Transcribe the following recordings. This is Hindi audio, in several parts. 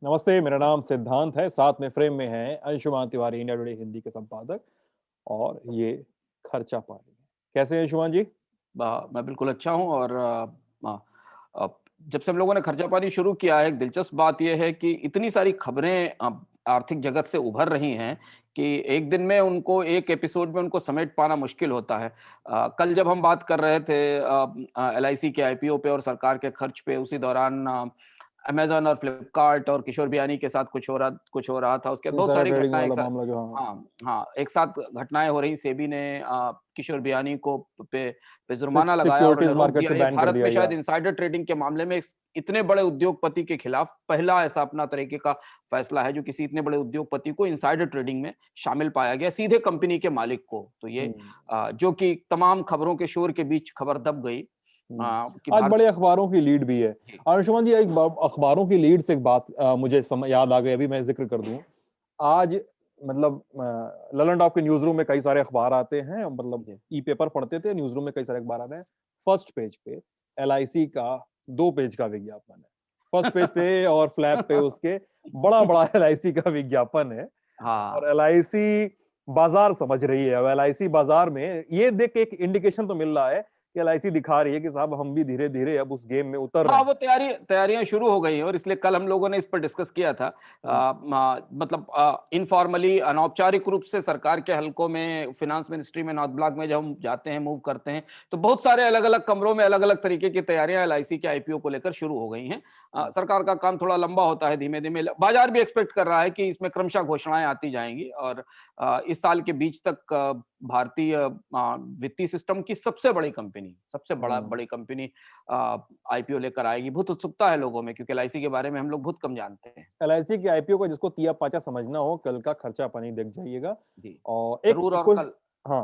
नमस्ते, मेरा नाम सिद्धांत है, साथ में फ्रेम में हैं अंशुमान तिवारी, इंडिया टुडे हिंदी के संपादक और ये खर्चा पानी। कैसे हैं अंशुमान जी? मैं बिल्कुल अच्छा हूँ और अ, जब से हम लोगों ने खर्चा पानी शुरू किया है, एक दिलचस्प बात ये है कि इतनी सारी खबरें आर्थिक जगत से उभर रही हैं कि एक दिन में उनको एक एपिसोड में उनको समेट पाना मुश्किल होता है। कल जब हम बात कर रहे थे एलआईसी के आईपीओ पे और सरकार के खर्च पे, उसी दौरान अमेज़न और फ्लिपकार्ट और किशोर बियानी के साथ कुछ हो रहा था। उसके बहुत इनसाइडर सारी ट्रेडिंग घटनाएँ एक वाला साथ। मामला जो हाँ, हाँ, हाँ, एक साथ घटनाएँ हो रही। सेबी ने किशोर बियानी को पे जुर्माना लगाया और सिक्योरिटीज़ उन्हें रोक मार्केट दिया। से ये बैन कर भारत दिया में या शायद इनसाइडर ट्रेडिंग के मामले में इतने बड़े उद्योगपति के खिलाफ पहला ऐसा अपना तरीके का फैसला है, जो किसी इतने बड़े उद्योगपति को इनसाइडर ट्रेडिंग में शामिल पाया गया, सीधे कंपनी के मालिक को। तो ये हुँ, जो कि तमाम खबरों के शोर के बीच खबर दब गई हुँ। कि आज भारत। बड़े अखबारों की लीड भी है। जी, अंशुमान जी, एक ब अखबारों की लीड से एक बात मुझे याद आ गई, अभी मैं ज़िक्र कर दूँ। आज मतलब ललन टॉप के न्यूज़ रूम में कई सारे अखबार आते हैं, मतलब जी। ई-पेपर पढ़ते थे, न्यूज़ रूम में कई सारे अखबार आते हैं। फर्स्ट पेज पे एलआईसी का 2 पेज का विज्ञापन है। फर्स्ट पेज पे और फ्लैप पे उसके बड़ा-बड़ा एलआईसी का विज्ञापन है और हाँ। एलआईसी बाज़ार समझ रही है। अब एलआईसी बाज़ार में ये देख के एक इंडिकेशन तो मिल रहा है कि एलआईसी दिखा रही है कि साहब हम भी धीरे-धीरे अब उस गेम में उतर रहे हाँ, हैं। वो तैयारियाँ शुरू हो गई हैं और इसलिए कल हम लोगों ने इस पर डिस्कस किया था। हुँ, मतलब इनफॉर्मली, अनौपचारिक रूप से सरकार के हलकों में, फाइनेंस मिनिस्ट्री में, नॉर्थ ब्लॉक में जब हम जाते हैं, मूव करते हैं, तो बहुत सारे अलग-अलग कमरों में अलग-अलग तरीके की तैयारियाँ एलआईसी के आईपीओ को लेकर शुरू हो गई हैं। हुँ। सरकार का काम थोड़ा लंबा होता है, धीमे-धीमे बाज़ार भी एक्सपेक्ट कर रहा है कि इसमें क्रमशः घोषणाएँ आती जाएँगी और इस साल के बीच तक भारतीय वित्तीय सिस्टम की सबसे हुँ। बड़ी कंपनी आईपीओ लेकर आएगी। बहुत उत्सुकता है लोगों में, क्योंकि एलआईसी के बारे में हम लोग बहुत कम जानते हैं। एलआईसी के आईपीओ का जिसको तिया-पाचा समझना हो, कल का खर्चा पानी देख जाइएगा जी, और एक ज़रूर। और कुछ कल हाँ,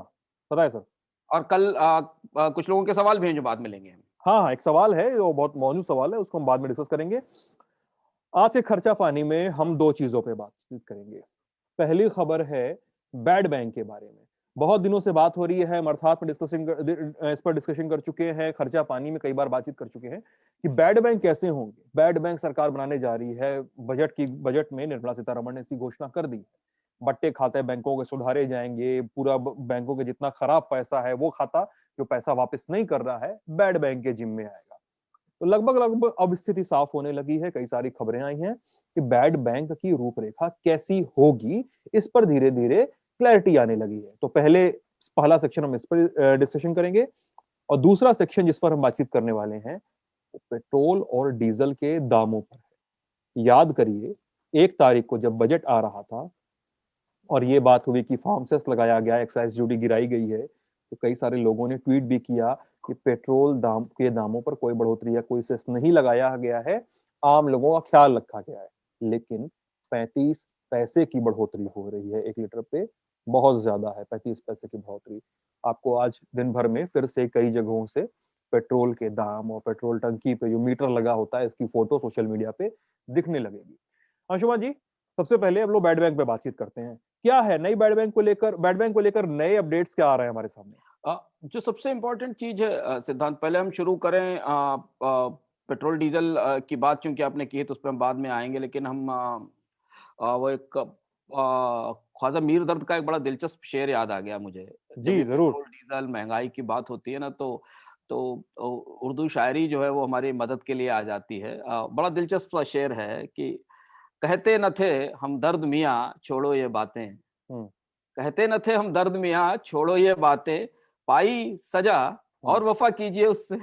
बताएँ सर? कुछ लोगों के सवाल भी हैं जो बाद में लेंगे हम। हाँ, हाँ, एक सवाल है, वो बहुत मौजूद सवाल है, उसको हम बाद में डिस्कस करेंगे। आज के खर्चा पानी में हम 2 चीज़ों पे बातचीत करेंगे। पहली खबर है बैड बैंक के बारे में। बहुत दिनों से बात हो रही है, हम अर्थात में इस पर डिस्कशन कर चुके हैं, खर्चा पानी में कई बार बातचीत कर चुके हैं कि बैड बैंक कैसे होंगे? बैड बैंक सरकार बनाने जा रही है, बजट में निर्मला सीतारमण ने इसकी घोषणा कर दी। बट्टे खाते बैंकों के सुधारे जाएँगे, पूरा ब बैंकों के जितना खराब पैसा है, वो खाता जो पैसा वापस नहीं कर रहा है, बैड बैंक के जिम्मे आएगा। तो लगभग-लगभग अब स्थिति साफ होने लगी है, कई सारी खबरें आई हैं कि बैड बैंक की रूपरेखा कैसी होगी, इस पर धीरे-धीरे क्लैरिटी आने लगी है। तो पहला सेक्शन हम इस पर डिस्कशन करेंगे और दूसरा सेक्शन जिस पर हम बातचीत करने वाले हैं, वो पेट्रोल और डीज़ल के दामों पर है। याद करिए, 1 तारीख को जब बजट आ रहा था और ये बात हुई कि फार्म सेस लगाया गया, एक्साइज़ ड्यूटी गिराई गई है, तो कई सारे लोगों ने ट्वीट भी किया कि पेट्रोल दामों पर कोई बढ़ोतरी या कोई सेस नहीं लगाया गया है, आम लोगों का ख्याल रखा गया है। लेकिन 35 पैसे की बढ़ोतरी हो रही है 1 लीटर पे, बहुत ज़्यादा है 35 पैसे की बढ़ोतरी। आपको आज दिन भर में फिर से कई जगहों से पेट्रोल के दाम और पेट्रोल टंकी पे जो मीटर लगा होता है, इसकी फ़ोटो सोशल मीडिया पे दिखने लगेगी। अंशुमान जी, सबसे पहले हम लोग बैड बैंक पे बातचीत करते हैं। क्या है नई बैड बैंक को लेकर नए अपडेट्स क्या आ रहे हैं हमारे सामने? जो सबसे इम्पोर्टेंट चीज़ है सिद्धांत, पहले हम शुरू करें पेट्रोल डीजल की बात, चूँकि आपने की है तो उस पे हम बाद में आएँगे, लेकिन हम वो एक ख्वाजा मीर दर्द का एक बड़ा दिलचस्प शेर याद आ गया मुझे। जब जी, ये ज़रूर। पेट्रोल, डीज़ल, महँगाई की बात होती है ना, तो उर्दू शायरी जो है वो हमारी मदद के लिए आ जाती है। बड़ा दिलचस्प सा शेर है कि कहते न थे हम दर्द मियाँ छोड़ो ये बातें, हुँ, कहते न थे हम दर्द मियाँ छोड़ो ये बातें, पाई सज़ा हुँ। और वफ़ा कीजिए उससे।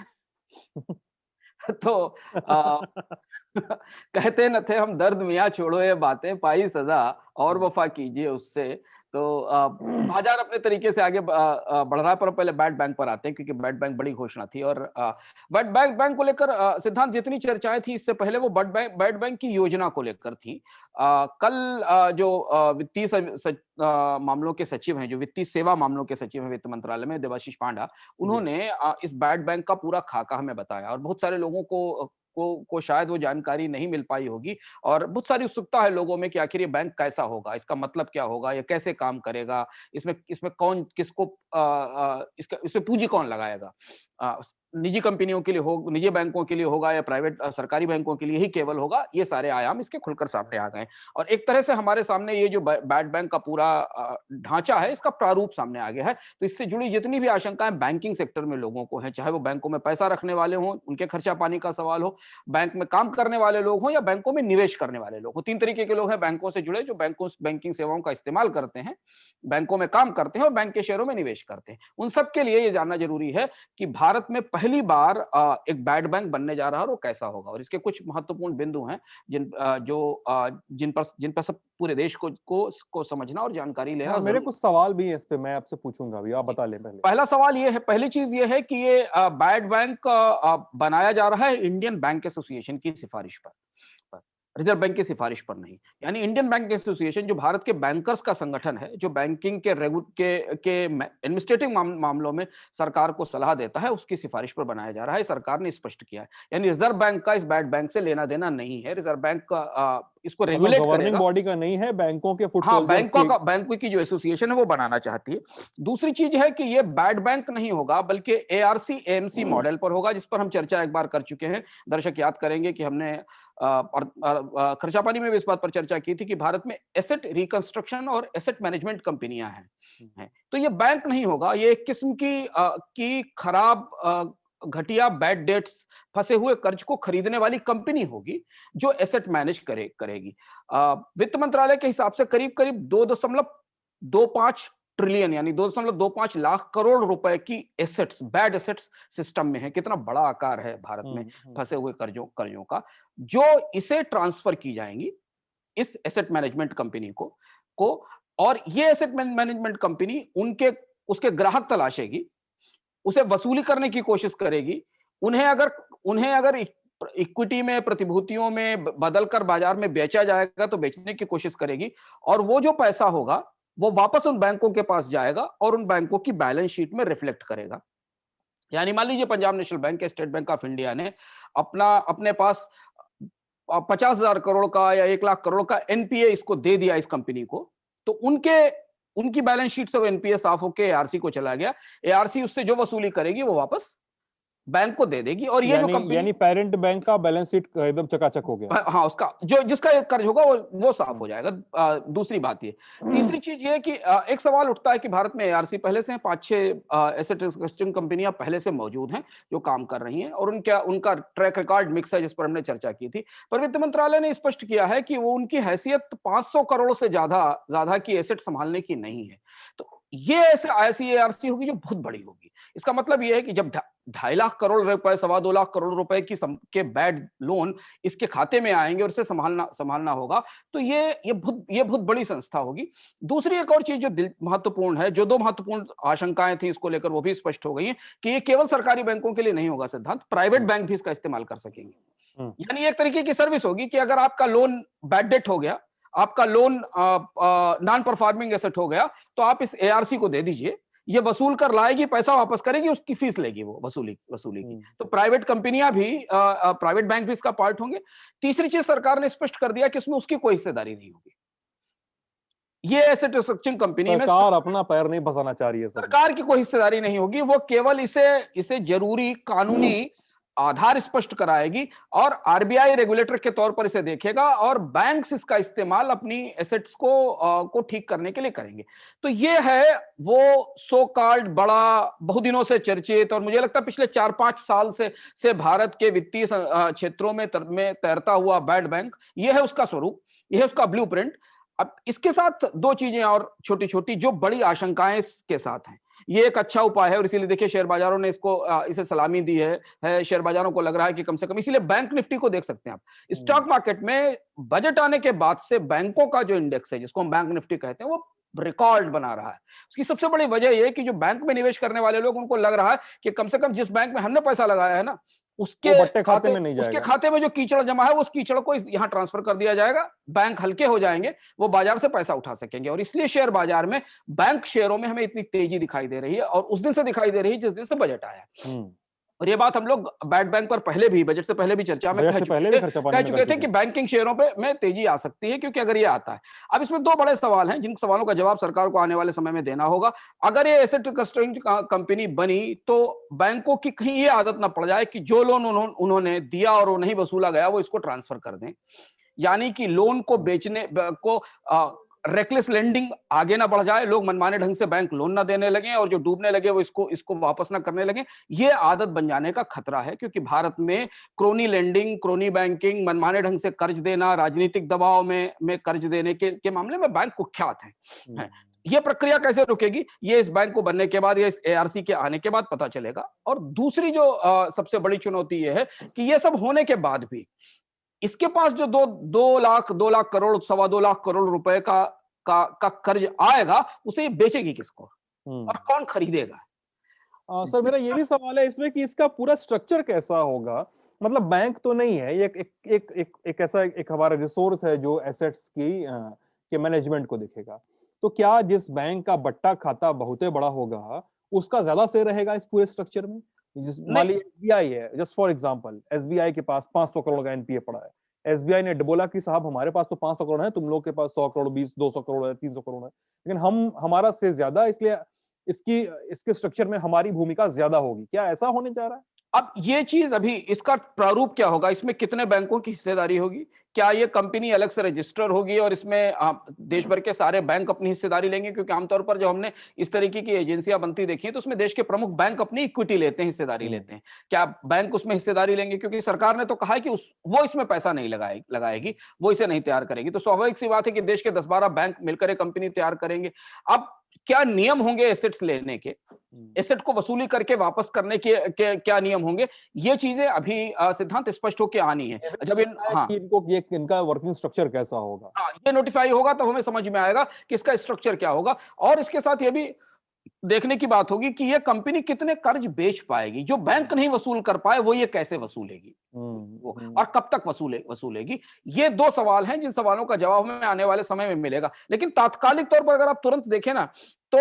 तो अ, कहते न थे हम दर्द मियाँ छोड़ो ये बातें, पाई सज़ा और हुँ। वफ़ा कीजिए उससे। तो बाज़ार अपने तरीके से आगे बढ़ रहा है, पर पहले बैड बैंक पर आते हैं, क्योंकि बैड बैंक बड़ी घोषणा थी। और बैड बैंक को लेकर सिद्धांत, जितनी चर्चाएँ थी इससे पहले, वो बैड बैंक की योजना को लेकर थी। कल जो वित्तीय मामलों के सचिव हैं, जो वित्तीय सेवा मामलों के सचिव हैं वित्त मंत्रालय में, देवाशीष पांडा, जी। उन्होंने इस बैड बैंक का पूरा खाका हमें बताया और बहुत सारे लोगों को शायद वो जानकारी नहीं मिल पाई होगी। और बहुत सारी उत्सुकता है लोगों में कि आखिर ये बैंक कैसा होगा, इसका मतलब क्या होगा, ये कैसे काम करेगा, इसमें इसमें कौन किसको इसमें पूंजी कौन लगाएगा। निजी कंपनियों के लिए हो, निजी बैंकों के लिए होगा या प्राइवेट सरकारी बैंकों के लिए ही केवल होगा, ये सारे आयाम इसके खुलकर सामने आ गए। और एक तरह से हमारे सामने ये जो बैड बैंक का पूरा ढांचा है, इसका प्रारूप सामने आ गया है। तो इससे जुड़ी जितनी भी आशंकाएं बैंकिंग सेक्टर में लोगों को हैं, चाहे वो बैंकों में पैसा रखने वाले हों, उनके खर्चा पानी का सवाल हो, बैंक में काम करने वाले लोग हों या बैंकों में निवेश करने वाले लोग हो। 3 तरीके के लोग हैं बैंकों से जुड़े, जो बैंकिंग सेवाओं का इस्तेमाल करते हैं, बैंकों में काम करते हैं और बैंक के शेयरों में निवेश करते हैं। उन सब के लिए ये जानना जरूरी है कि भारत में पहली बार एक बैड बैंक बनने जा रहा है और वो कैसा होगा, और इसके कुछ महत्वपूर्ण बिंदु हैं जिन पर सब पूरे देश को समझना और जानकारी लेना हाँ, मेरे जरूरी। कुछ सवाल भी हैं इस पे, मैं आपसे पूछूंगा अभी, आप बता लें पहले। पहला सवाल ये है, पहली चीज ये है कि ये बैड बैंक बनाया जा रहा है इंडियन बैंक एसोसिएशन की सिफारिश पर, रिजर्व बैंक की सिफारिश पर नहीं। यानी इंडियन बैंक एसोसिएशन जो भारत के बैंकर्स का संगठन है, जो बैंकिंग के एडमिनिस्ट्रेटिव मामलों में सरकार को सलाह देता है, उसकी सिफारिश पर बनाया जा रहा है। सरकार ने स्पष्ट किया है, यानी रिजर्व बैंक का इस बैड बैंक से लेना देना नहीं है। रिजर्व बैंक का इसको रेगुलेट गवर्निंग करेगा, बॉडी का नहीं है, बैंकों के फुट हाँ, सोल्जर्स की। बैंकों की जो एसोसिएशन है वो बनाना चाहती है। दूसरी चीज है कि ये बैड बैंक नहीं होगा, बल्कि एआरसी एएमसी मॉडल पर होगा, जिस पर हम चर्चा एक बार कर चुके हैं। दर्शक याद करेंगे कि हमने खर्चा पानी में भी इस बात पर चर्चा की थी कि भारत में एसेट रिकंस्ट्रक्शन और एसेट मैनेजमेंट कंपनियां हैं। तो ये बैंक नहीं होगा, ये एक किस्म की खराब घटिया बैड डेट्स, फंसे हुए कर्ज को खरीदने वाली कंपनी होगी जो एसेट मैनेज करेगी। वित्त मंत्रालय के हिसाब से करीब करीब 2.25 ट्रिलियन यानी 2.25 लाख करोड़ रुपए की एसेट्स, बैड एसेट्स सिस्टम में है। कितना बड़ा आकार है भारत में फंसे हुए कर्जों का, जो इसे ट्रांसफर की जाएंगी इस एसेट मैनेजमेंट कंपनी को और ये एसेट मैनेजमेंट कंपनी उसके ग्राहक तलाशेगी, उसे वसूली करने की कोशिश करेगी। उन्हें अगर इक्विटी में, प्रतिभूतियों में बदलकर बाजार में बेचा जाएगा तो बेचने की कोशिश करेगी, और वो जो पैसा होगा वो वापस उन बैंकों के पास जाएगा और उन बैंकों की बैलेंस शीट में रिफ्लेक्ट करेगा। यानी मान लीजिए पंजाब नेशनल बैंक या स्टेट बैंक ऑफ इंडिया ने अपने पास 50,000 करोड़ का या 1 लाख करोड़ का एनपीए इसको दे दिया इस कंपनी को, तो उनकी बैलेंस शीट से वो एनपीए साफ होकर एआरसी को चला गया। एआरसी उससे जो वसूली करेगी वो वापस बैंक को दे देगी, और ये जो कंपनी, यानी पेरेंट बैंक का बैलेंस शीट एकदम चकाचक हो गया। हाँ, उसका जिसका कर्ज होगा वो साफ हो जाएगा। दूसरी बात ये, तीसरी चीज ये कि एक सवाल उठता है कि भारत में एआरसी पहले से 5-6 एसेट रिकंस्ट्रक्शन कंपनियां पहले से मौजूद हैं जो काम कर रही हैं, और उनका ट्रैक रिकॉर्ड मिक्स है, जिस पर हमने चर्चा की थी। पर वित्त मंत्रालय ने स्पष्ट किया है कि वो उनकी हैसियत 500 करोड़ से ज्यादा की एसेट संभालने की नहीं है। तो ये ऐसी एआरसी होगी जो बहुत बड़ी होगी। इसका मतलब यह है कि जब 2.5 लाख करोड़ रुपए, 2.25 लाख करोड़ रुपए के बैड लोन इसके खाते में आएंगे और इसे संभालना होगा, तो ये बहुत बड़ी संस्था होगी। दूसरी एक और चीज जो महत्वपूर्ण है, जो 2 महत्वपूर्ण आशंकाएं थी इसको लेकर, वो भी स्पष्ट हो गई है कि ये केवल सरकारी बैंकों के लिए नहीं होगा सिद्धांत, प्राइवेट बैंक भी इसका इस्तेमाल कर सकेंगे। यानी एक तरीके की सर्विस होगी कि अगर आपका लोन बैड डेट हो गया, आपका लोन नॉन परफॉर्मिंग एसेट हो गया, तो आप इस एआरसी को दे दीजिए, ये वसूल कर लाएगी, पैसा वापस करेगी, उसकी फीस लेगी वो वसूली की। तो प्राइवेट कंपनियां भी, प्राइवेट बैंक भी इसका पार्ट होंगे। तीसरी चीज सरकार ने स्पष्ट कर दिया कि इसमें उसकी कोई हिस्सेदारी नहीं होगी। ये एसेट रिस्ट्रक्चरिंग कंपनी में सरकार अपना पैर नहीं फंसाना चाह रही है। सरकार की कोई हिस्सेदारी नहीं होगी, वो केवल इसे जरूरी कानूनी आधार स्पष्ट कराएगी और आरबीआई रेगुलेटर के तौर पर इसे देखेगा, और बैंक्स इसका इस्तेमाल अपनी एसेट्स को ठीक करने के लिए करेंगे। तो ये है वो सो कॉल्ड बड़ा, बहुत दिनों से चर्चित, और मुझे लगता है पिछले 4-5 साल से भारत के वित्तीय क्षेत्रों में तैरता हुआ बैड बैंक। ये है उसका स्वरूप, यह है उसका ब्लूप्रिंट। अब इसके साथ 2 चीजें और छोटी छोटी जो बड़ी आशंकाएं इसके साथ हैं। ये एक अच्छा उपाय है, और इसीलिए देखिए शेयर बाजारों ने इसे सलामी दी है। शेयर बाजारों को लग रहा है कि कम से कम, इसीलिए बैंक निफ्टी को देख सकते हैं आप। स्टॉक मार्केट में बजट आने के बाद से बैंकों का जो इंडेक्स है, जिसको हम बैंक निफ्टी कहते हैं, वो रिकॉर्ड बना रहा है। उसकी सबसे बड़ी वजह यह है कि जो बैंक में निवेश करने वाले लोग, उनको लग रहा है कि कम से कम जिस बैंक में हमने पैसा लगाया है ना, उसके खाते में जो कीचड़ जमा है, उस कीचड़ को यहाँ ट्रांसफर कर दिया जाएगा, बैंक हल्के हो जाएंगे, वो बाजार से पैसा उठा सकेंगे। और इसलिए शेयर बाजार में, बैंक शेयरों में हमें इतनी तेजी दिखाई दे रही है, और उस दिन से दिखाई दे रही है जिस दिन से बजट आया। और ये बात हम लोग बैड बैंक पर पहले भी, बजट से पहले भी चर्चा में बजट से पहले भी खर्चा पानी में कर कह चुके थे चुके कि हैं। बैंकिंग शेयरों पे में तेजी आ सकती है, क्योंकि अगर ये आता है। अब इसमें दो बड़े सवाल हैं, जिन सवालों का जवाब सरकार को आने वाले समय में देना होगा। अगर ये एसेट रिकस्ट्रिंग कंपनी बनी, तो बैंकों की कहीं ये आदत ना पड़ जाए कि जो लोन उन्होंने दिया और वो नहीं वसूला गया, वो इसको ट्रांसफर कर दें। यानी कि लोन को बेचने को रेकलेस लेंडिंग आगे ना बढ़ जाए, लोग मनमाने ढंग से बैंक लोन ना देने लगे और जो डूबने लगे वो इसको इसको वापस ना करने लगे। ये आदत बन जाने का खतरा है, क्योंकि भारत में क्रोनी लेंडिंग, क्रोनी बैंकिंग, मनमाने ढंग से कर्ज देना, राजनीतिक दबाव में कर्ज देने के मामले में बैंक कुख्यात है। ये प्रक्रिया कैसे रुकेगी, ये इस बैंक को बनने के बाद या इस एआरसी के आने के बाद पता चलेगा। और दूसरी जो सबसे बड़ी चुनौती ये है कि ये सब होने के बाद भी इसके पास जो दो लाख करोड़, 2.25 लाख करोड़ रुपए का कर्ज आएगा, उसे ये बेचेगी किसको और कौन खरीदेगा? सर मेरा ये भी सवाल है इसमें कि इसका पूरा स्ट्रक्चर कैसा होगा? मतलब बैंक तो नहीं है, ये एक ऐसा एक हमारा रिसोर्स है जो एसेट्स के मैनेजमेंट को देखेगा। तो क्या जिस बैंक का बट्टा खाता बहुते बड़ा होगा, उसका ज्यादा शेयर रहेगा इस पूरे स्ट्रक्चर में? जिस मान नहीं, लीजिए एसबीआई है, जस्ट फॉर एग्जांपल, एसबीआई के पास 500 करोड़ का एनपीए पड़ा है। एसबीआई ने बोला कि साहब हमारे पास तो 500 करोड़ है, तुम लोग के पास 100 करोड़, 20, 200 करोड़ है, 300 करोड़ है, लेकिन हमारा शेयर ज्यादा, इसलिए इसकी इसके स्ट्रक्चर में हमारी भूमिका ज्यादा होगी। क्या ऐसा होने जा रहा है? अब ये चीज अभी इसका प्रारूप क्या होगा, इसमें कितने बैंकों की हिस्सेदारी होगी, क्या ये कंपनी अलग से रजिस्टर होगी और इसमें देश भर के सारे बैंक अपनी हिस्सेदारी लेंगे? क्योंकि आमतौर पर जब हमने इस तरीके की एजेंसियां बनती देखी हैं, तो उसमें देश के प्रमुख बैंक अपनी इक्विटी लेते हैं, हिस्सेदारी लेते हैं। क्या बैंक उसमें हिस्सेदारी लेंगे? क्योंकि सरकार ने तो कहा है कि वो इसमें पैसा नहीं लगाएगी, वो इसे नहीं तैयार करेगी। तो स्वाभाविक सी बात है कि देश के 10-12 बैंक मिलकर एक कंपनी तैयार करेंगे। अब क्या नियम होंगे एसेट्स लेने के, एसेट को वसूली करके वापस करने के क्या नियम होंगे, ये चीजें अभी सिद्धांत स्पष्ट होके आनी है। जब इन हाँ कि इनका वर्किंग स्ट्रक्चर कैसा होगा? हाँ, ये नोटिफाई होगा तब हमें समझ में आएगा कि इसका स्ट्रक्चर क्या होगा। और इसके साथ ये भी देखने की बात होगी कि ये कंपनी कितने कर्ज बेच पाएगी, जो बैंक नहीं वसूल कर पाए वो ये कैसे वसूलेगी, वो और कब तक वसूलेगी। ये दो सवाल हैं जिन सवालों का जवाब हमें आने वाले समय में मिलेगा। लेकिन तात्कालिक तौर पर अगर आप तुरंत देखें ना, तो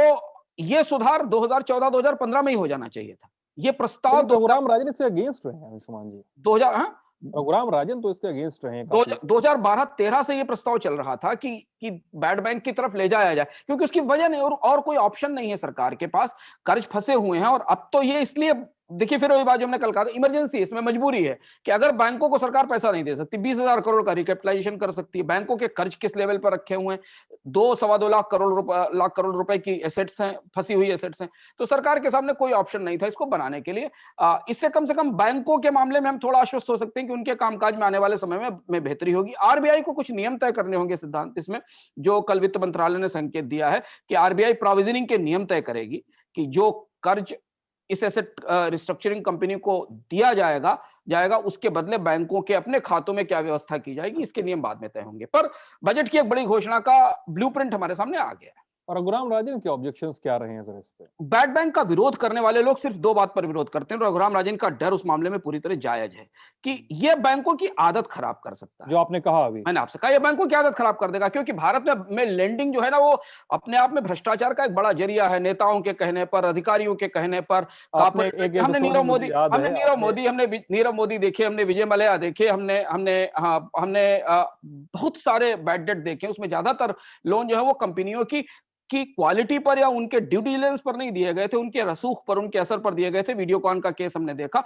ये सुधार 2014-2015 में ही हो जाना चाहिए था। ये प्रस्ताव लेकिन रघुराम राजन इससे अगेंस्ट रहे हैं, अंशुमान जी। 2000 हाँ, रघुराम राजन तो इसके अगेंस्ट रहे हैं काफी। 2012-13 से ये प्रस्ताव चल रहा था कि बैड बैंक की तरफ ले जाया जाए, क्योंकि उसकी वजह नहीं और कोई ऑप्शन नहीं है सरकार के पास। कर्ज फंसे हुए हैं और अब तो ये इसलिए देखिए, फिर वही बात जो हमने कल कहा, इमरजेंसी इसमें मजबूरी है कि अगर बैंकों को सरकार पैसा नहीं दे सकती, 20,000 करोड़ का रिकैपिटलाइजेशन कर सकती है। बैंकों के कर्ज किस लेवल पर रखे हुए हैं, 2-2.25 लाख करोड़ रुपए की एसेट्स हैं, फंसी हुई एसेट्स हैं। तो सरकार के सामने कोई ऑप्शन नहीं था इसको बनाने के लिए। इससे कम से कम बैंकों के मामले में हम थोड़ा आश्वस्त हो सकते हैं कि उनके कामकाज में आने वाले समय में बेहतरी होगी। आरबीआई को कुछ नियम तय करने होंगे सिद्धांत इसमें, जो कल वित्त मंत्रालय ने संकेत दिया है कि आरबीआई प्रोविजनिंग के नियम तय करेगी कि जो कर्ज इस एसेट रिस्ट्रक्चरिंग कंपनी को दिया जाएगा उसके बदले बैंकों के अपने खातों में क्या व्यवस्था की जाएगी, इसके नियम बाद में तय होंगे। पर बजट की एक बड़ी घोषणा का ब्लूप्रिंट हमारे सामने आ गया है। और रघुराम राजन के ऑब्जेक्शंस क्या रहे हैं सर इस पे? बैड बैंक का विरोध करने वाले लोग सिर्फ दो बात पर विरोध करते हैं। रघुराम राजन का डर उस मामले में पूरी तरह जायज है कि यह बैंकों की आदत खराब कर सकता है। जो आपने कहा अभी, मैंने आपसे कहा यह बैंकों की आदत खराब कर देगा, क्योंकि भारत में लेंडिंग जो है ना, वो अपने आप में भ्रष्टाचार का एक बड़ा जरिया है। नेताओं के कहने पर, अधिकारियों के कहने पर, आपने एक हमने एपिसोड नीरव में मुझे मोदी याद हमने है नीरव मोदी देखे, हमने विजय मल्ल्या देखे, हमने बहुत सारे बैड डेट देखे। उसमें ज्यादातर लोन जो है वो कंपनियों की क्वालिटी पर या उनके ड्यू डिलिजेंस पर नहीं दिए गए थे, उनके रसूख पर, उनके असर पर दिए गए थे। वीडियोकॉन का केस हमने देखा।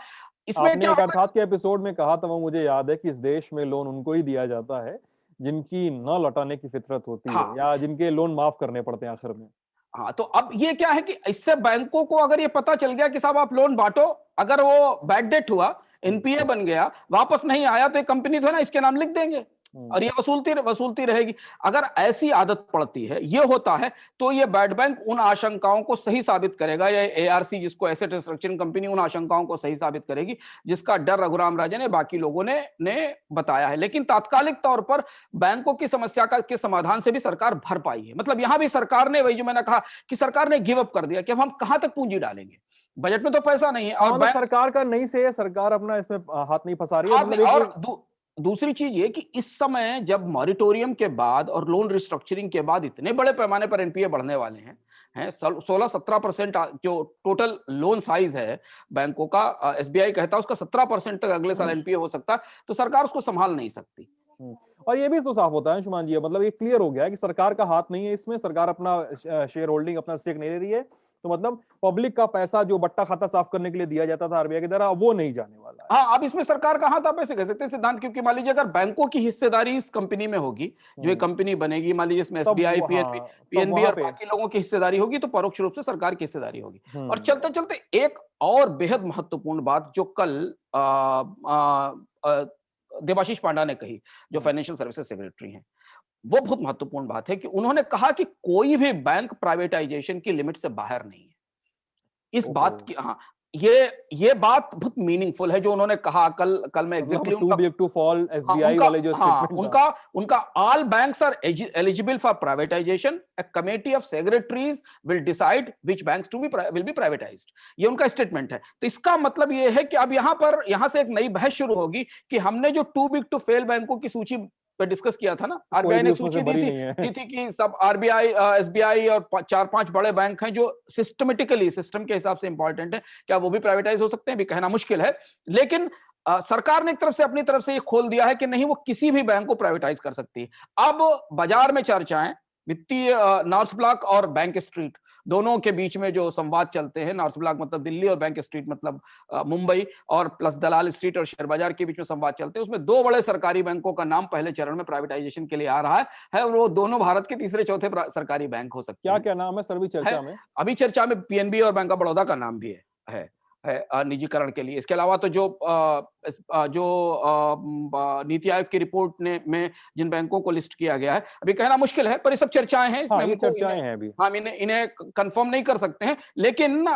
इसमें आपने क्या एक होता है, अर्थात के एपिसोड में कहा था, वो मुझे याद है कि इस देश में लोन उनको ही दिया जाता है जिनकी न लौटाने की फितरत होती है, हाँ या जिनके लोन माफ करने पड़ते हैं आखिर में। हाँ, तो अब ये क्या है कि इससे बैंकों को अगर ये पता चल गया कि साहब आप लोन बांटो, अगर वो बैड डेट हुआ, एनपीए बन गया, वापस नहीं आया, तो ये कंपनी तो है ना इसके नाम लिख देंगे और ये वसूलती रहेगी। अगर ऐसी आदत पड़ती है, ये होता है, तो ये बैड बैंक उन आशंकाओं को सही साबित करेगा, या एआरसी जिसको एसेट रिस्ट्रक्चरिंग कंपनी, उन आशंकाओं को सही साबित करेगी जिसका डर रघुराम राजन ने, बाकी लोगों ने बताया है। लेकिन तात्कालिक तौर पर बैंकों की समस्या के समाधान से भी सरकार भर पाई है। मतलब यहां भी सरकार ने, वही जो मैंने कहा कि सरकार ने गिव अप कर दिया कि अब हम कहां तक पूंजी डालेंगे, बजट में तो पैसा नहीं है। और मतलब सरकार का नहीं से है, सरकार अपना इसमें हाथ नहीं फंसा रही है। मतलब और दूसरी चीज ये कि इस समय जब मॉरिटोरियम के बाद और लोन रिस्ट्रक्चरिंग के बाद इतने बड़े पैमाने पर एनपीए बढ़ने वाले हैं, हैं, 16-17% जो टोटल लोन साइज है बैंकों का, एसबीआई कहता है उसका 17% तक अगले साल एनपीए हो सकता है, तो सरकार उसको संभाल नहीं सकती। और ये भी तो साफ होता है अंशुमान जी, मतलब ये क्लियर हो गया है कि सरकार का हाथ नहीं है इसमें, सरकार अपना शेयर होल्डिंग, अपना स्टेक नहीं ले रही है, तो मतलब पब्लिक का पैसा जो बट्टा खाता साफ करने के लिए दिया जाता था आरबीआई की तरह, वो नहीं जाने वाला है। हाँ, अब इसमें सरकार का हाथ आप ऐसे कह सकते हैं सिद्धांत, क्योंकि मान लीजिए अगर बैंकों की हिस्सेदारी इस कंपनी में होगी, जो एक कंपनी बनेगी, मान लीजिए इसमें तब एसबीआई, पीएनबी हाँ, तब पीएनबी वहां और पे बाकी लोगों की हिस्सेदारी होगी, तो परोक्ष रूप से सरकार की हिस्सेदारी होगी। और हम्म चलते-चलते एक और बेहद महत्वपूर्ण बात जो कल देवाशीष पांडा ने कही, जो हम्म फाइनेंशियल सर्विसेज सेक्रेटरी हैं, वो बहुत महत्वपूर्ण बात है कि उन्होंने कहा कि कोई भी बैंक प्राइवेटाइजेशन की लिमिट से बाहर नहीं है। इस ओहो, बात की, हाँ, ये बात बहुत मीनिंगफुल है जो उन्होंने कहा कल। कल मैं मतलब एग्जैक्टली टू उनका, बिग टू फॉल हाँ, एसबीआई वाले जो स्टेटमेंट था। उनका all banks are eligible for privatisation, a committee of secretaries will decide which banks to be will be privatised. ये उनका स्टेटमेंट है। तो इसका मतलब ये है कि अब यहां से एक नई बहस शुरू होगी कि हमने जो टू बिग टू फेल बैंकों की सूची पे डिस्कस किया था ना, कोई आरबीआई भी ने एक उसमें से सूची बरी नहीं है। दी थी कि सब आरबीआई, एसबीआई और 4-5 बड़े बैंक हैं जो सिस्टमेटिकली, सिस्टम के हिसाब से इंपॉर्टेंट है, क्या वो भी प्राइवेटाइज हो सकते हैं, भी कहना मुश्किल है। लेकिन सरकार ने एक तरफ से अपनी तरफ से ये खोल दिया है कि नहीं, वो किसी भी बैंक को प्राइवेटाइज कर सकती है। अब बाजार में चर्चाएं, वित्तीय नॉर्थ ब्लॉक और बैंक स्ट्रीट दोनों के बीच में जो संवाद चलते हैं, नॉर्थ ब्लॉक मतलब दिल्ली और बैंक स्ट्रीट मतलब मुंबई, और प्लस दलाल स्ट्रीट और शेयर बाजार के बीच में संवाद चलते हैं, उसमें दो बड़े सरकारी बैंकों का नाम पहले चरण में प्राइवेटाइजेशन के लिए आ रहा है, और वो दोनों भारत के तीसरे चौथे सरकारी बैंक हो सकते क्या हैं। क्या नाम है सर भी चर्चा है, में? अभी चर्चा में पीएनबी और बैंक ऑफ बड़ौदा का नाम भी है निजीकरण के लिए। इसके अलावा तो जो नीति आयोग की रिपोर्ट ने में जिन बैंकों को लिस्ट किया गया है, अभी कहना मुश्किल है, पर ये सब चर्चाएं हैं, हाँ, इसमें ये हमको चर्चाएं हैं अभी। हम इन्हें कंफर्म नहीं कर सकते हैं। लेकिन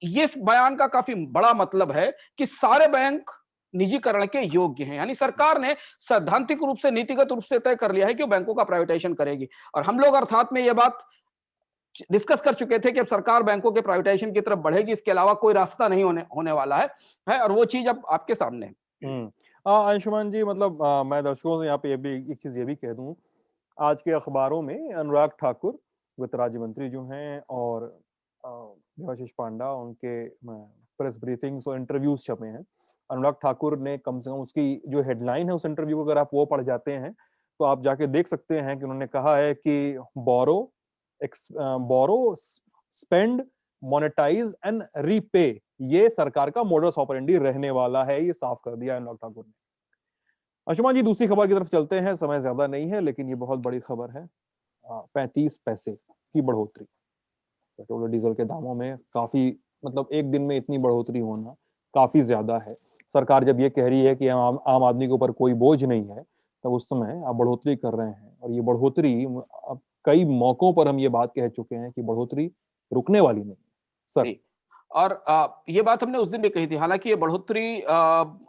ये इस बयान का काफी बड़ा मतलब है कि सारे बैंक निजीकरण के योग्य हैं, यानी सरकार ने सैद्धांतिक रूप से, नीतिगत रूप से तय कर लिया है कि वो बैंकों का प्राइवेटाइजेशन करेगी। और हम लोग अर्थात में ये बात डिस्कस कर चुके थे कि अब सरकार बैंकों के प्राइवेटाइजेशन की तरफ बढ़ेगी, इसके अलावा कोई रास्ता नहीं होने वाला है, और वो चीज अब आपके सामने है। हम्म अंशुमान जी, मतलब मैं दर्शकों से यहाँ पे ये भी एक चीज ये भी कह दूं, आज के अखबारों में अनुराग ठाकुर वित्त राज्य मंत्री जो हैं, और अ, देवाशीष पांडा, उनके प्रेस ब्रीफिंग्स और इंटरव्यूज छपे हैं। अनुराग ठाकुर ने कम से कम उसकी जो हेडलाइन है उस इंटरव्यू को अगर आप वो पढ़ जाते हैं, तो आप जाके देख सकते हैं कि उन्होंने कहा है कि बोरो बोरो, स्पेंड, मोनेटाइज एंड रीपे, ये सरकार का मोडस ऑपरेंडी रहने वाला है, ये साफ कर दिया अनुराग ठाकुर ने। अंशुमान जी, दूसरी खबर की तरफ चलते हैं, समय ज्यादा नहीं है लेकिन ये बहुत बड़ी खबर है। 35 पैसे की बढ़ोतरी पेट्रोल और डीजल के दामों में, काफी, मतलब एक दिन में इतनी बढ़ोतरी होना काफी ज्यादा है। सरकार जब ये कह रही है कि आम आदमी के ऊपर कोई बोझ नहीं है, तब उस समय आप बढ़ोतरी कर रहे हैं, और ये बढ़ोतरी, अब कई मौकों पर हम ये बात कह चुके हैं कि बढ़ोतरी रुकने वाली नहीं सर। जी। और ये बात हमने उस दिन भी कही थी, हालांकि ये बढ़ोतरी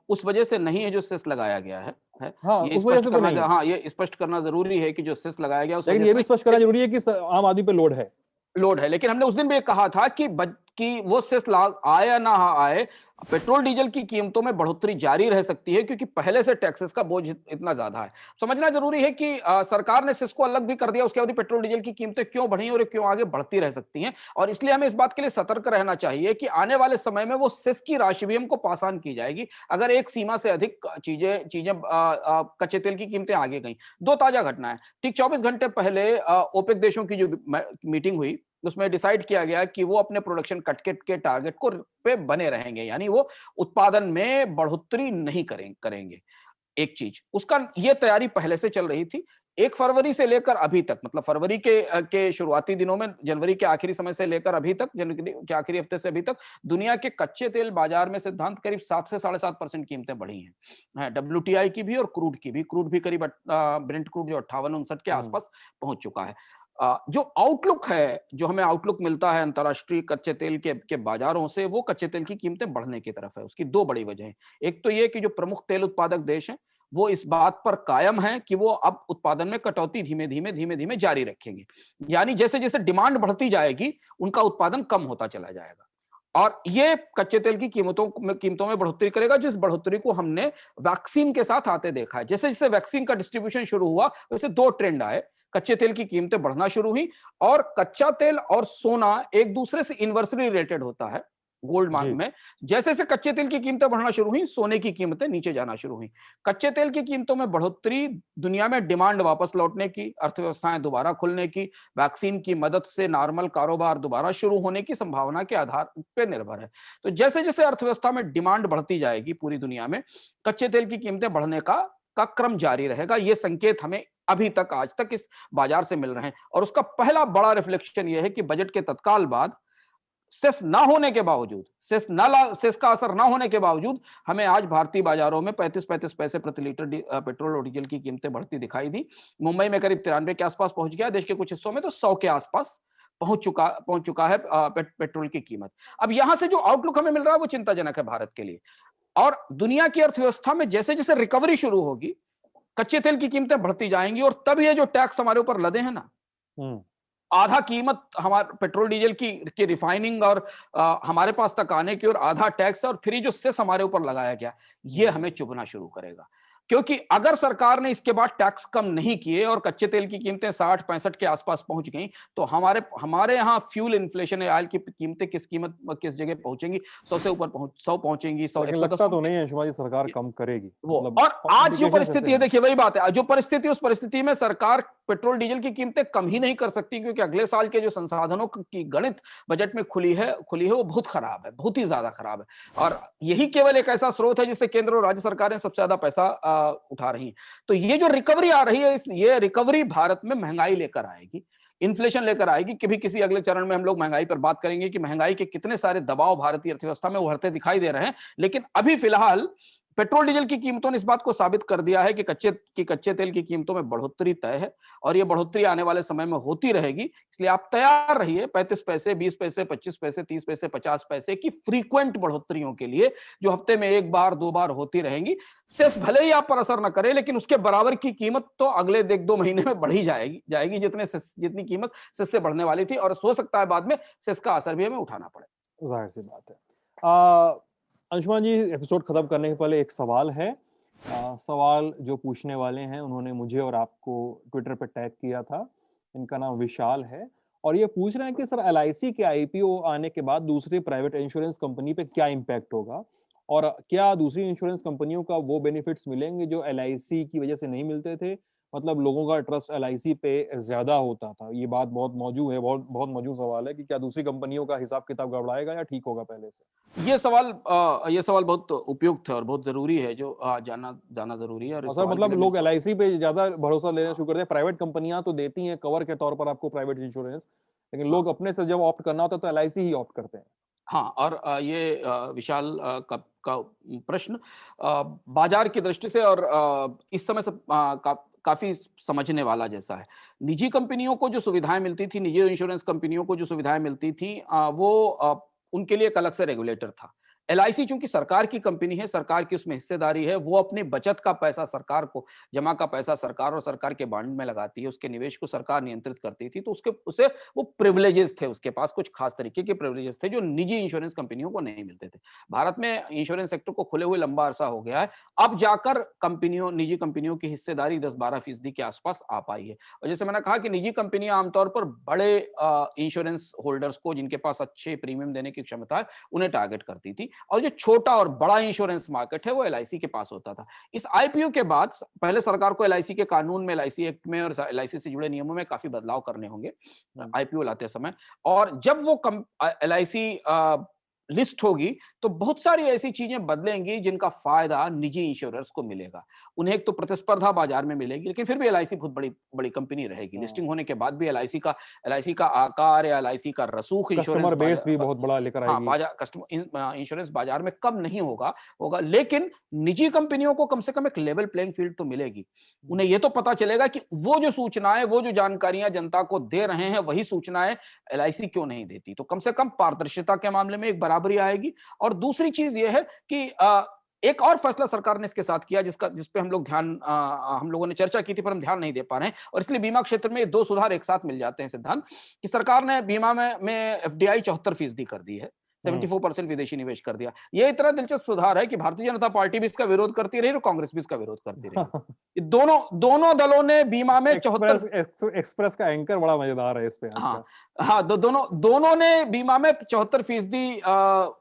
उस वजह से नहीं है जो सेस लगाया गया है। हाँ, ये उस वजह स्पष्ट से तो करना, नहीं है, हाँ, ये स्पष्ट करना जरूरी है कि जो सेस लगाया गया उस लेकिन वजह ये से भी नहीं। स्पष्ट करना जरूरी है कि आम आदमी पे लोड है। लोड है, लेकिन हमने उस दिन भी कहा था कि वो सेस आए या ना आए, पेट्रोल डीजल की कीमतों में बढ़ोतरी जारी रह सकती है, क्योंकि पहले से टैक्सेस का बोझ इतना ज्यादा है। समझना जरूरी है कि सरकार ने सेस को अलग भी कर दिया, उसके बाद भी पेट्रोल डीजल की कीमतें क्यों बढ़ी और क्यों आगे बढ़ती रह सकती हैं, और इसलिए हमें इस बात के लिए सतर्क रहना चाहिए कि आने वाले समय में वो सेस की राशि भी हमको पास ऑन की जाएगी अगर एक सीमा से अधिक चीजें चीजें कच्चे तेल की कीमतें आगे गई। दो ताजा घटनाएं, ठीक 24 घंटे पहले ओपेक देशों की जो मीटिंग हुई, उसमें डिसाइड किया गया कि वो अपने प्रोडक्शन कट के टारगेट को पे बने रहेंगे, यानी वो उत्पादन में बढ़ोतरी नहीं करेंगे। एक चीज, उसका ये तैयारी पहले से चल रही थी। 1 फरवरी से लेकर अभी तक, मतलब फरवरी के शुरुआती दिनों में, जनवरी के आखिरी समय से लेकर अभी तक, जनवरी के आखिरी हफ्ते से अभी तक, दुनिया के कच्चे तेल बाजार में सिद्धांत करीब 7 से 7.5% कीमतें बढ़ी हैं। डब्ल्यूटीआई की भी और क्रूड भी करीब ब्रेंट क्रूड जो 58-59 के आसपास पहुंच चुका है। जो आउटलुक है, जो हमें आउटलुक मिलता है अंतर्राष्ट्रीय कच्चे तेल के बाजारों से, वो कच्चे तेल की कीमतें बढ़ने की तरफ है। उसकी दो बड़ी वजह है। एक तो ये कि जो प्रमुख तेल उत्पादक देश हैं, वो इस बात पर कायम है कि वो अब उत्पादन में कटौती धीमे धीमे जारी रखेंगे, यानी जैसे जैसे डिमांड बढ़ती जाएगी उनका उत्पादन कम होता चला जाएगा, और ये कच्चे तेल की कीमतों में बढ़ोतरी करेगा, जिस बढ़ोतरी को हमने वैक्सीन के साथ आते देखा है। जैसे जैसे वैक्सीन का डिस्ट्रीब्यूशन शुरू हुआ, वैसे दो ट्रेंड आए। कच्चे तेल की कीमतें बढ़ना शुरू हुई और कच्चा तेल और सोना एक दूसरे से इन्वर्सली रिलेटेड होता है गोल्ड जी। में। जैसे जैसे कच्चे तेल की कीमतें बढ़ना शुरू हुई, सोने की कीमतें नीचे जाना शुरू हुई। कच्चे तेल की कीमतों में बढ़ोतरी दुनिया में डिमांड वापस लौटने की, अर्थव्यवस्थाएं दोबारा खुलने की, वैक्सीन की मदद से नॉर्मल कारोबार दोबारा शुरू होने की संभावना के आधार पर निर्भर है। तो जैसे जैसे अर्थव्यवस्था में डिमांड बढ़ती जाएगी पूरी दुनिया में, कच्चे तेल की कीमतें बढ़ने का क्रम जारी रहेगा। ये संकेत हमें अभी तक आज तक इस बाजार से मिल रहे हैं और उसका पहला बड़ा रिफ्लेक्शन यह है कि बजट के तत्काल बाद सेस ना होने के बावजूद, सेस का असर ना होने के बावजूद हमें आज भारतीय बाजारों में 35-35 पैसे प्रति लीटर पेट्रोल और डीजल की कीमतें बढ़ती दिखाई दी। मुंबई में करीब 93 के आसपास पहुंच गया, देश के कुछ हिस्सों में तो 100 के आसपास पहुंच चुका है पेट्रोल की कीमत। अब यहां से जो आउटलुक हमें मिल रहा है वो चिंताजनक है भारत के लिए। और दुनिया की अर्थव्यवस्था में जैसे जैसे रिकवरी शुरू होगी, कच्चे तेल की कीमतें बढ़ती जाएंगी और तब ये जो टैक्स हमारे ऊपर लदे हैं ना, हम्म। आधा कीमत हमारे पेट्रोल डीजल की रिफाइनिंग और हमारे पास तक आने की, और आधा टैक्स और फिर जो सेस हमारे ऊपर लगाया गया, ये हमें चुभना शुरू करेगा। क्योंकि अगर सरकार ने इसके बाद टैक्स कम नहीं किए और कच्चे तेल की कीमतें 60-65 के आसपास पहुंच गई, तो हमारे यहाँ फ्यूल इन्फ्लेशन है, ऑयल की कीमतें किस जगह पहुंचेंगी, 100 से ऊपर 100 पहुंचेंगी, 100 लेकिन 110 लगता तो नहीं पहुंचेंगी। है अंशुमान जी सरकार कम करेगी, वो मतलब और आज जो इंडिकेशंस ऐसे परिस्थिति है, हैं। देखिए वही बात है, जो परिस्थिति उस परिस्थिति में सरकार पेट्रोल डीजल की कीमतें कम ही नहीं कर सकती, क्योंकि अगले साल के जो संसाधनों की गणित बजट में खुली है वो बहुत खराब है, बहुत ही ज्यादा खराब है। और यही केवल एक ऐसा स्रोत है जिससे केंद्र और राज्य सरकारें सबसे ज्यादा पैसा उठा रही हैं। तो ये जो रिकवरी आ रही है, ये रिकवरी भारत में महंगाई लेकर आएगी, इन्फ्लेशन लेकर आएगी। कि भी किसी अगले चरण में हम लोग महंगाई पर बात करेंगे कि महंगाई के कितने सारे दबाव भारतीय अर्थव्यवस्था में उभरते दिखाई दे रहे हैं। लेकिन अभी फिलहाल पेट्रोल डीजल की कीमतों ने इस बात को साबित कर दिया है कि कच्चे तेल की कीमतों में बढ़ोतरी तय है और ये बढ़ोतरी आने वाले समय में होती रहेगी। इसलिए आप तैयार रहिए 35 पैसे, 20 पैसे, 25 पैसे, 30 पैसे, 50 पैसे की फ्रीक्वेंट बढ़ोतरियों के लिए, जो हफ्ते में एक बार दो बार होती रहेंगी। सेस भले ही आप पर असर न करे, लेकिन उसके बराबर की कीमत तो अगले 1-2 महीने में बढ़ी जाएगी जितनी कीमत सेस से बढ़ने वाली थी, और हो सकता है बाद में सेस का असर भी हमें उठाना पड़े। जाहिर सी बात है। अंशुमान जी, एपिसोड खत्म करने के पहले एक सवाल है। सवाल जो पूछने वाले हैं उन्होंने मुझे और आपको ट्विटर पे टैग किया था। इनका नाम विशाल है और ये पूछ रहे हैं कि सर एलआईसी के आईपीओ आने के बाद दूसरी प्राइवेट इंश्योरेंस कंपनी पे क्या इम्पैक्ट होगा और क्या दूसरी इंश्योरेंस कंपनियों का वो बेनिफिट्स मिलेंगे जो एलआईसी की वजह से नहीं मिलते थे। मतलब लोगों का ट्रस्ट एलआईसी पे ज्यादा होता था। ये बात बहुत मौजूद है, बहुत बहुत मौजूद सवाल है कि क्या दूसरी कंपनियों का हिसाब किताब गड़बड़ाएगा या ठीक होगा पहले से। ये सवाल बहुत उपयुक्त है और बहुत जरूरी है, जो जाना जाना जरूरी है। और और इस सर सवाल के मतलब लिए लोग बिल्कुल एलआईसी पे ज्यादा भरोसा लेना हाँ, शुरू कर दिया। प्राइवेट कंपनियां तो देती हैं कवर के तौर पर आपको प्राइवेट इंश्योरेंस, लेकिन हाँ, लोग अपने से जब ऑप्ट करना होता है तो एलआईसी ही ऑप्ट करते हैं। हाँ। और ये विशाल का प्रश्न बाजार की दृष्टि से और इस समय से काफी समझने वाला जैसा है। निजी कंपनियों को जो सुविधाएं मिलती थी, निजी इंश्योरेंस कंपनियों को जो सुविधाएं मिलती थी, वो उनके लिए एक अलग से रेगुलेटर था। एलआईसी चूंकि सरकार की कंपनी है, सरकार की उसमें हिस्सेदारी है, वो अपनी बचत का पैसा सरकार को, जमा का पैसा सरकार और सरकार के बांड में लगाती है, उसके निवेश को सरकार नियंत्रित करती थी। तो उसके उसे वो प्रिविलेजेस थे, उसके पास कुछ खास तरीके के प्रिविलेजेस थे जो निजी इंश्योरेंस कंपनियों को नहीं मिलते थे। भारत में इंश्योरेंस सेक्टर को खुले हुए लंबा अरसा हो गया है। अब जाकर निजी कंपनियों की हिस्सेदारी 10-12% के आसपास आ पाई है। और जैसे मैंने कहा कि निजी कंपनियां आमतौर पर बड़े इंश्योरेंस होल्डर्स को, जिनके पास अच्छे प्रीमियम देने की क्षमता है, उन्हें टारगेट करती थी। और जो छोटा और बड़ा इंश्योरेंस मार्केट है वो एलआईसी के पास होता था। इस आईपीओ के बाद पहले सरकार को एलआईसी के कानून में, एलआईसी एक्ट में और एलआईसी से जुड़े नियमों में काफी बदलाव करने होंगे आईपीओ लाते समय। और जब वो एलआईसी लिस्ट होगी तो बहुत सारी ऐसी चीजें बदलेंगी जिनका फायदा निजी इंश्योरर्स को मिलेगा। उन्हें एक तो प्रतिस्पर्धा बाजार में मिलेगी, लेकिन फिर भी एलआईसी बहुत बड़ी बड़ी कंपनी रहेगी। लिस्टिंग होने के बाद भी एलआईसी का आकार या एलआईसी का रसूख इंश्योरेंस कस्टमर बेस भी बहुत बड़ा लेकर हाँ, आएगी। बाजार कस्टमर इंश्योरेंस बाजार में कम नहीं होगा, लेकिन निजी कंपनियों को कम से कम एक लेवल प्लेइंग फील्ड तो मिलेगी। उन्हें यह तो पता चलेगा कि वो जो सूचनाएं, वो जो जानकारियां जनता को दे रहे हैं, वही सूचनाएं एलआईसी क्यों नहीं देती। तो कम से कम पारदर्शिता के मामले में एक बराबरी आएगी। और दूसरी चीज यह है कि एक और फैसला सरकार ने इसके साथ किया, जिस पे हम लोगों ने चर्चा की थी, पर हम ध्यान नहीं दे पा रहे हैं। और इसलिए बीमा क्षेत्र में दो सुधार एक साथ मिल जाते हैं सिद्धांत, कि सरकार ने बीमा में एफडीआई 74% कर दी है। 74% विदेशी निवेश कर दिया। ये इतना दिलचस्प सुधार है कि भारतीय जनता पार्टी भी इसका विरोध करती रही और कांग्रेस भी इसका विरोध करती रही। ये दोनों दोनों दलों ने बीमा में 74 एक्सप्रेस का एंकर बड़ा मजेदार है इस पे आज हाँ, का। हाँ, दोनों ने बीमा में 74%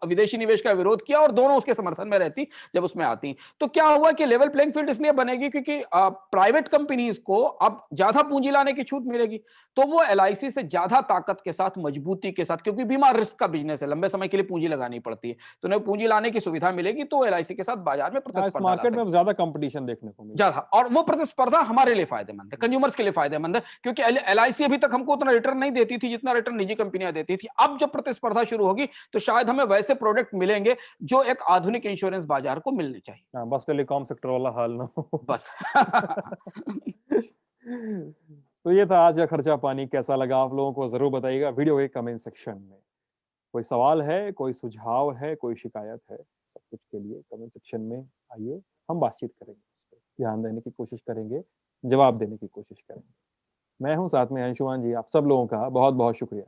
विदेशी निवेश का विरोध किया और दोनों उसके समर्थन में रहती जब उसमें आती। तो क्या हुआ कि लेवल प्लेइंग फील्ड इसलिए बनेगी क्योंकि प्राइवेट कंपनीज को अब ज्यादा पूंजी लाने की छूट मिलेगी। तो वो एलआईसी से ज्यादा ताकत के साथ, मजबूती के साथ, क्योंकि बीमा रिस्क का बिजनेस है, लंबे समय के लिए पूंजी लगानी पड़ती है, तो उन्हें पूंजी लाने की सुविधा मिलेगी, तो एलआईसी के साथ बाजार में इस प्रतिस्पर्धा ला मार्केट में अब सकती ज्यादा कंपटीशन देखने को मिल ज्यादा, और वो प्रतिस्पर्धा हमारे लिए फायदेमंद है, कंज्यूमर्स के लिए फायदेमंद है, क्योंकि एलआईसी अभी तक हमको उतना रिटर्न नहीं देती थी जितना रिटर्न निजी कंपनियां देती थी। अब जब प्रतिस्पर्धा शुरू होगी तो शायद हमें वैसे प्रोडक्ट मिलेंगे जो एक आधुनिक इंश्योरेंस बाजार को मिलने चाहिए। हाँ, बस टेलीकॉम सेक्टर वाला हाल ना हो। बस। तो ये था आज का खर्चा पानी। कैसा लगा आप लोगों को जरूर बताइएगा वीडियो के कमेंट सेक्शन में। कोई सवाल है, कोई सुझाव है, कोई शिकायत है, सब कुछ के लिए कमेंट सेक्शन में आइए, हम बातचीत करेंगे, उस पर ध्यान देने की कोशिश करेंगे, जवाब देने की कोशिश करेंगे। मैं हूं साथ में अंशुमान जी। आप सब लोगों का बहुत बहुत शुक्रिया।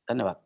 धन्यवाद।